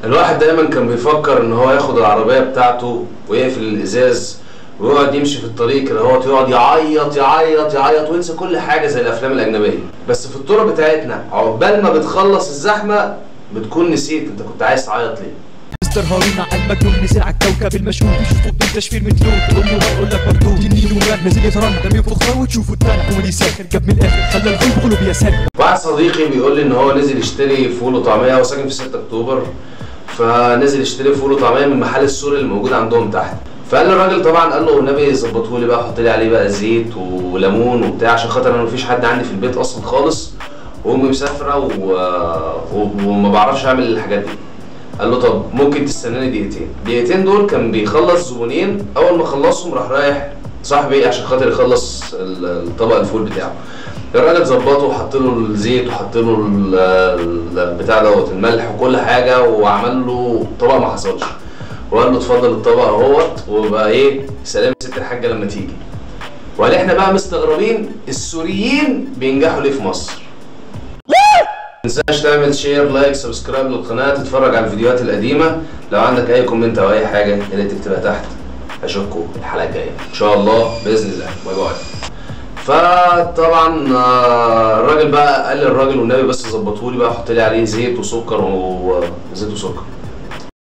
الواحد دايما كان بيفكر ان هو ياخد العربيه بتاعته ويقفل الازاز ويقعد يمشي في الطريق كده، هو يقعد يعيط يعيط يعيط وينسى كل حاجه زي الافلام الاجنبيه. بس في الطرق بتاعتنا عقبال ما بتخلص الزحمه بتكون نسيت انت كنت عايز تعيط ليه. مستر هارون على المجنون نزل على الكوكب المشهور، يشوفوا بدون تشفير مثلوه، تقول له يقول لك مردود، تنين ومات نزل يترنح رمي فخره وتشوفه اتنح كوميدي ساخر جاب من الاخر خلى الغل بقوله بيسهل. واحد صديقي بيقول لي ان هو نزل يشتري فول وطعميه، هو ساكن في 6 اكتوبر، فنزل يشتري فول وطعميه من المحل السوري اللي موجود عندهم تحت. فقال للراجل طبعا، قال له والنبي ظبطه لي بقى، حط لي عليه بقى زيت وليمون وبتاع، عشان خاطر انا مفيش حد عندي في البيت اصلا خالص، وامي مسافره وما بعرفش اعمل الحاجات دي. قال له طب ممكن تستناني دقيقتين. دقيقتين دول كان بيخلص زبونين، اول ما خلصهم راح رايح صاحبي عشان خاطر يخلص الطبق الفول بتاعه. الراجل ظبطه وحط له الزيت وحط له البتاع دوت الملح وكل حاجه، وعمل له طبق ما حصلش، وقال له اتفضل الطبق اهوت، وبقى ايه سلام ست الحاجه لما تيجي. وقال احنا بقى مستغربين السوريين بينجحوا ليه في مصر. متنساش تعمل شير لايك سبسكرايب للقناه، تتفرج على الفيديوهات القديمه، لو عندك اي كومنت او اي حاجه يا ريت تكتبها تحت. اشوفكم الحلقه الجايه ان شاء الله باذن الله. باي باي. فطبعا الراجل بقى قال للراجل والنبي بس ظبطهولي بقى، حط لي عليه زيت وسكر وزيت وسكر.